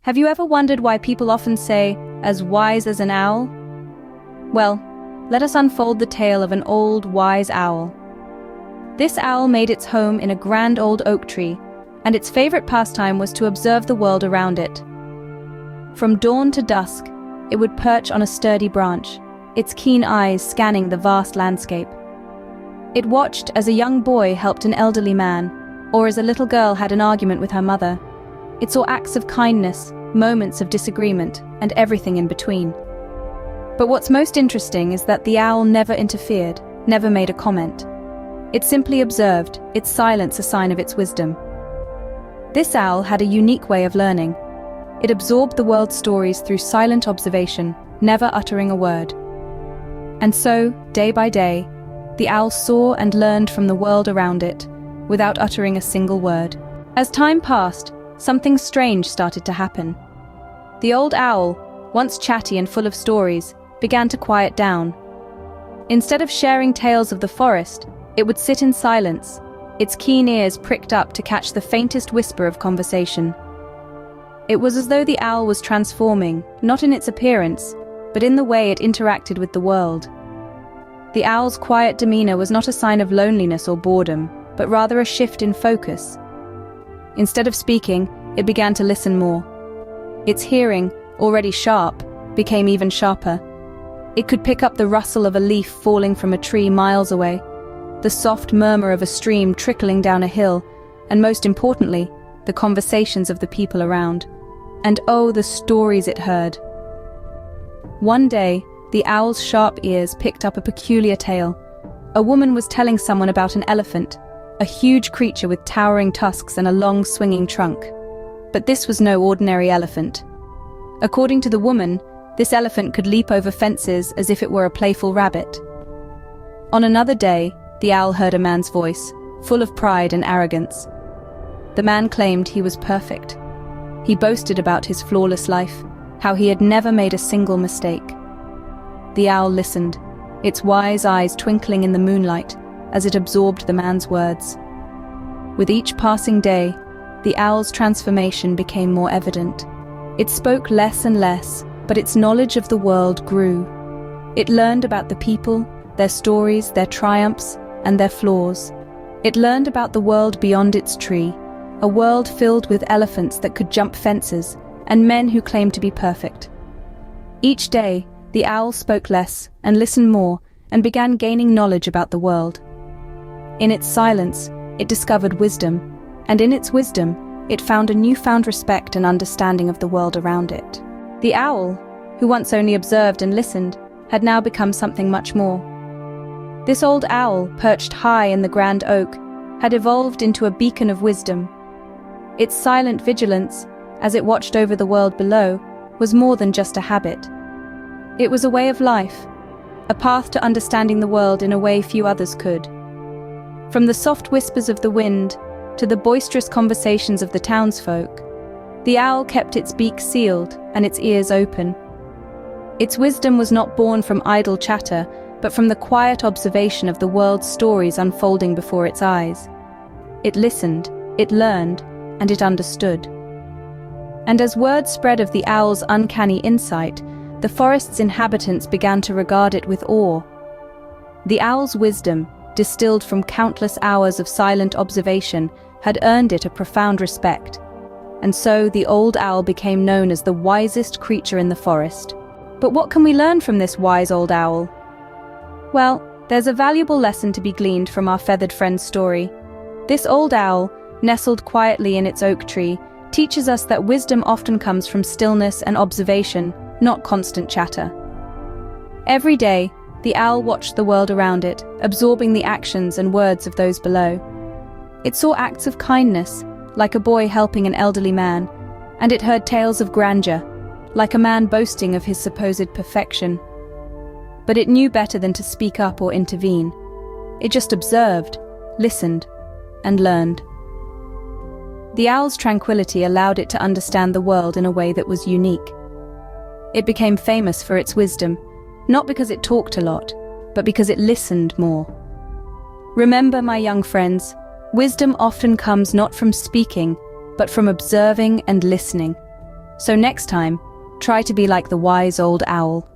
Have you ever wondered why people often say, as wise as an owl? Well, let us unfold the tale of an old, wise owl. This owl made its home in a grand old oak tree, and its favorite pastime was to observe the world around it. From dawn to dusk, it would perch on a sturdy branch, its keen eyes scanning the vast landscape. It watched as a young boy helped an elderly man, or as a little girl had an argument with her mother. It saw acts of kindness, moments of disagreement, and everything in between. But what's most interesting is that the owl never interfered, never made a comment. It simply observed, its silence a sign of its wisdom. This owl had a unique way of learning. It absorbed the world's stories through silent observation, never uttering a word. And so, day by day, the owl saw and learned from the world around it, without uttering a single word. As time passed, something strange started to happen. The old owl, once chatty and full of stories, began to quiet down. Instead of sharing tales of the forest, it would sit in silence, its keen ears pricked up to catch the faintest whisper of conversation. It was as though the owl was transforming, not in its appearance, but in the way it interacted with the world. The owl's quiet demeanor was not a sign of loneliness or boredom, but rather a shift in focus. Instead of speaking, it began to listen more. Its hearing, already sharp, became even sharper. It could pick up the rustle of a leaf falling from a tree miles away, the soft murmur of a stream trickling down a hill, and most importantly, the conversations of the people around. And oh, the stories it heard. One day, the owl's sharp ears picked up a peculiar tale. A woman was telling someone about an elephant, a huge creature with towering tusks and a long swinging trunk. But this was no ordinary elephant. According to the woman, this elephant could leap over fences as if it were a playful rabbit. On another day, the owl heard a man's voice, full of pride and arrogance. The man claimed he was perfect. He boasted about his flawless life, how he had never made a single mistake. The owl listened, its wise eyes twinkling in the moonlight as it absorbed the man's words. With each passing day, the owl's transformation became more evident. It spoke less and less, but its knowledge of the world grew. It learned about the people, their stories, their triumphs, and their flaws. It learned about the world beyond its tree, a world filled with elephants that could jump fences, and men who claimed to be perfect. Each day, the owl spoke less and listened more and began gaining knowledge about the world. In its silence, it discovered wisdom, and in its wisdom, it found a newfound respect and understanding of the world around it. The owl, who once only observed and listened, had now become something much more. This old owl, perched high in the grand oak, had evolved into a beacon of wisdom. Its silent vigilance, as it watched over the world below, was more than just a habit. It was a way of life, a path to understanding the world in a way few others could. From the soft whispers of the wind to the boisterous conversations of the townsfolk, the owl kept its beak sealed and its ears open. Its wisdom was not born from idle chatter, but from the quiet observation of the world's stories unfolding before its eyes. It listened, it learned, and it understood. And as word spread of the owl's uncanny insight, the forest's inhabitants began to regard it with awe. The owl's wisdom, distilled from countless hours of silent observation, had earned it a profound respect. And so the old owl became known as the wisest creature in the forest. But what can we learn from this wise old owl? Well, there's a valuable lesson to be gleaned from our feathered friend's story. This old owl, nestled quietly in its oak tree, teaches us that wisdom often comes from stillness and observation, not constant chatter. Every day, the owl watched the world around it, absorbing the actions and words of those below. It saw acts of kindness, like a boy helping an elderly man, and it heard tales of grandeur, like a man boasting of his supposed perfection. But it knew better than to speak up or intervene. It just observed, listened, and learned. The owl's tranquility allowed it to understand the world in a way that was unique. It became famous for its wisdom, not because it talked a lot, but because it listened more. Remember, my young friends, wisdom often comes not from speaking, but from observing and listening. So next time, try to be like the wise old owl.